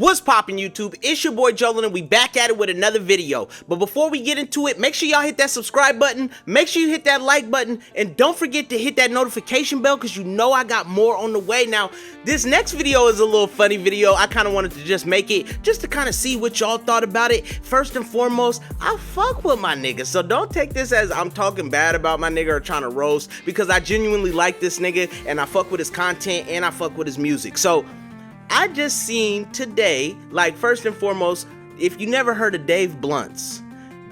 What's poppin' YouTube? It's your boy Jolin and we back at it with another video. But before we get into it, make sure y'all hit that subscribe button, make sure you hit that like button, and don't forget to hit that notification bell because you know I got more on the way. Now, this next video is a little funny video. I kind of wanted to just make it just to kind of see what y'all thought about it. First and foremost, I fuck with my nigga, so don't take this as I'm talking bad about my nigga or trying to roast, because I genuinely like this nigga and I fuck with his content and I fuck with his music. So I just seen today, like, first and foremost, if you never heard of Dave Blunts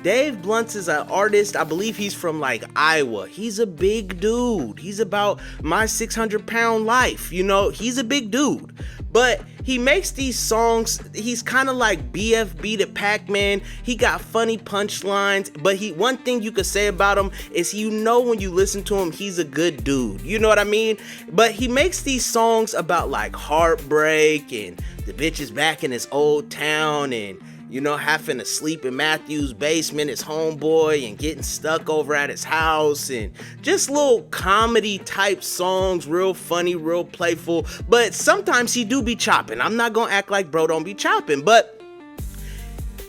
is an artist. I believe he's from like Iowa. He's a big dude. He's about my 600-pound life. You know, he's a big dude. But he makes these songs. He's kind of like BFB to Pac-Man. He got funny punchlines. But one thing you could say about him is, you know, when you listen to him, he's a good dude. You know what I mean? But he makes these songs about like heartbreak and the bitch is back in his old town and, you know, having to sleep in Matthew's basement, his homeboy, and getting stuck over at his house, and just little comedy type songs, real funny, real playful. But sometimes he do be chopping. I'm not gonna act like bro don't be chopping, but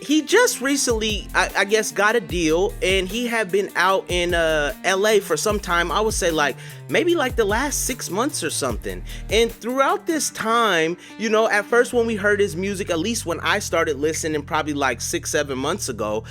he just recently, I guess, got a deal, and he had been out in LA for some time. I would say like maybe like the last 6 months or something. And throughout this time, you know, at first when we heard his music, at least when I started listening probably like 6-7 months ago,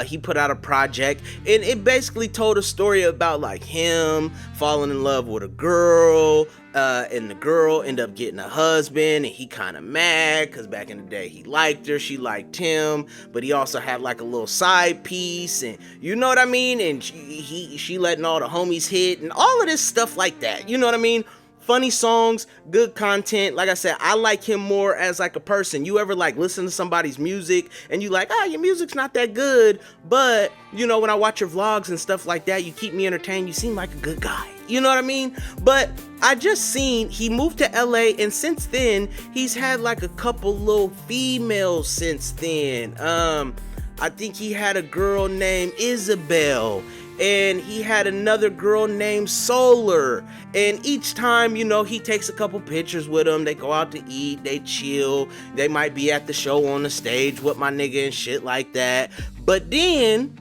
he put out a project, and it basically told a story about like him falling in love with a girl, and the girl ended up getting a husband, and he kind of mad because back in the day he liked her, she liked him, but he also had like a little side piece, and you know what I mean, and she letting all the homies hit and all of this stuff like that, you know what I mean? Funny songs, good content. Like I said, I like him more as like a person. You ever like listen to somebody's music and you like, your music's not that good, but you know, when I watch your vlogs and stuff like that, you keep me entertained, you seem like a good guy. You know what I mean? But I just seen he moved to LA, and since then he's had like a couple little females since then. I think he had a girl named Isabel, and he had another girl named Solar, and each time, you know, he takes a couple pictures with them. They go out to eat, they chill, they might be at the show on the stage with my nigga and shit like that. But then,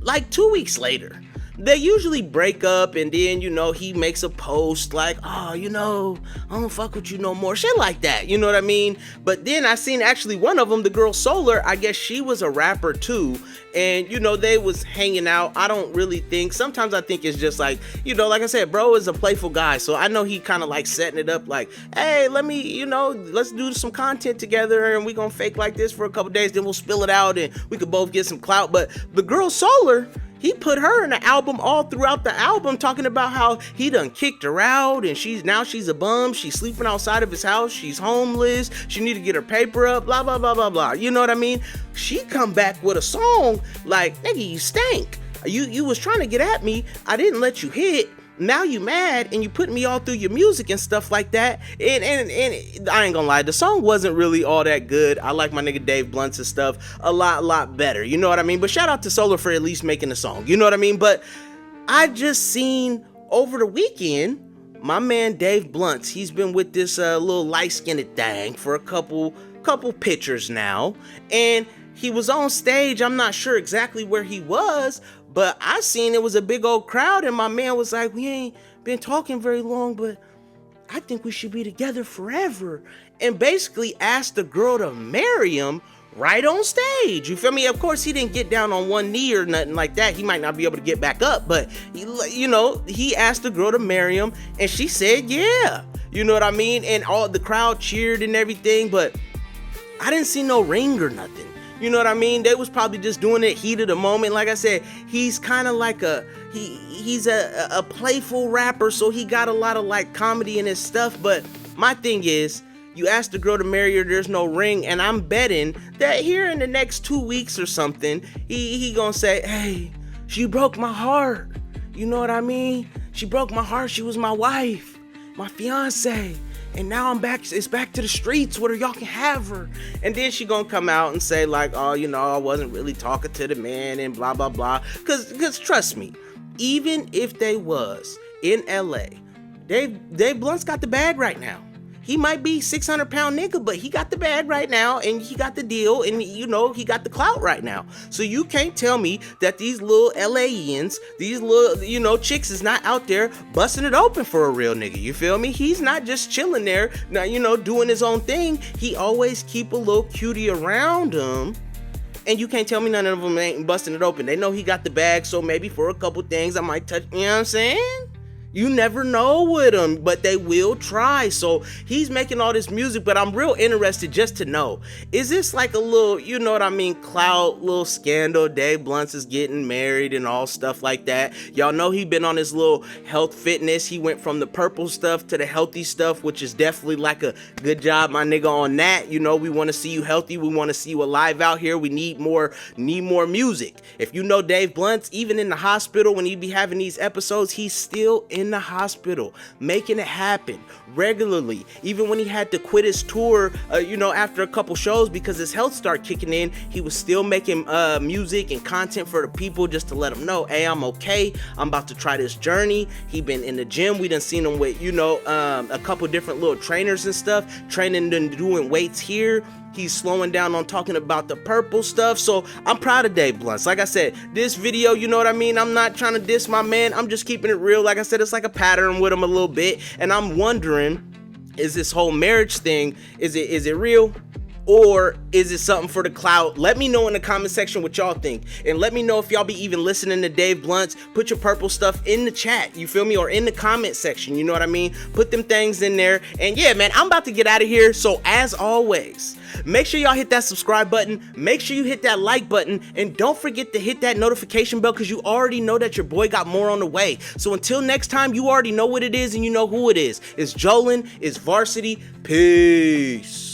like 2 weeks later, they usually break up, and then, you know, he makes a post like, oh, you know, I don't fuck with you no more, shit like that, you know what I mean? But then I seen actually one of them, the girl Solar, I guess she was a rapper too, and, you know, they was hanging out. I don't really think, sometimes I think it's just like, you know, like I said, bro is a playful guy, so I know he kind of like setting it up like, hey, let me, you know, let's do some content together, and we gonna fake like this for a couple days, then we'll spill it out, and we could both get some clout. But the girl Solar, he put her in the album, all throughout the album, talking about how he done kicked her out, and she's a bum, she's sleeping outside of his house, she's homeless, she need to get her paper up, blah, blah, blah, blah, blah. You know what I mean? She come back with a song like, nigga, you stink. You was trying to get at me, I didn't let you hit. Now you mad and you put me all through your music and stuff like that. And I ain't gonna lie, the song wasn't really all that good. I like my nigga Dave Blunts' stuff a lot better. You know what I mean? But shout out to Solar for at least making the song. You know what I mean? But I just seen over the weekend, my man Dave Blunts, he's been with this little light-skinned thing for a couple pictures now. And he was on stage. I'm not sure exactly where he was, but I seen it was a big old crowd, and my man was like, we ain't been talking very long, but I think we should be together forever. And basically asked the girl to marry him right on stage. You feel me? Of course, he didn't get down on one knee or nothing like that. He might not be able to get back up, but you know, he asked the girl to marry him, and she said, yeah. You know what I mean? And all the crowd cheered and everything, but I didn't see no ring or nothing. You know what I mean? They was probably just doing it heat of the moment. Like I said, he's kind of like he's a playful rapper, so he got a lot of like comedy in his stuff. But my thing is, you ask the girl to marry her, there's no ring, and I'm betting that here in the next 2 weeks or something, he gonna say, hey, she broke my heart. You know what I mean? She broke my heart. She was my wife, my fiance. And now I'm back, it's back to the streets where y'all can have her. And then she gonna come out and say like, oh, you know, I wasn't really talking to the man and blah, blah, blah. Cause trust me, even if they was in LA, Dave Blunt's got the bag right now. He might be 600-pound nigga, but he got the bag right now, and he got the deal, and you know, he got the clout right now. So you can't tell me that these little LAians, these little, you know, chicks is not out there busting it open for a real nigga. You feel me? He's not just chilling there, now, you know, doing his own thing. He always keep a little cutie around him. And you can't tell me none of them ain't busting it open. They know he got the bag, so maybe for a couple things I might touch, you know what I'm saying? You never know with him, but they will try. So he's making all this music, but I'm real interested just to know, is this like a little, you know what I mean, clout, little scandal? Dave Blunts is getting married and all stuff like that. Y'all know he been on his little health fitness. He went from the purple stuff to the healthy stuff, which is definitely like a good job, my nigga, on that. You know, we want to see you healthy. We want to see you alive out here. We need more music. If you know Dave Blunts, even in the hospital when he be having these episodes, he's still in the hospital making it happen regularly. Even when he had to quit his tour, you know, after a couple shows because his health started kicking in, he was still making music and content for the people just to let them know, hey, I'm okay. I'm about to try this journey. He been in the gym. We done seen him with, you know, a couple different little trainers and stuff, training and doing weights here. He's slowing down on talking about the purple stuff. So I'm proud of Dave Blunts. Like I said, this video, you know what I mean? I'm not trying to diss my man. I'm just keeping it real. Like I said, it's like a pattern with him a little bit. And I'm wondering, is this whole marriage thing, is it real? Or is it something for the clout? Let me know in the comment section what y'all think. And let me know if y'all be even listening to Dave Blunts. Put your purple stuff in the chat, you feel me? Or in the comment section, you know what I mean? Put them things in there. And yeah, man, I'm about to get out of here. So as always, make sure y'all hit that subscribe button. Make sure you hit that like button. And don't forget to hit that notification bell because you already know that your boy got more on the way. So until next time, you already know what it is and you know who it is. It's Jolin, it's Varsity. Peace.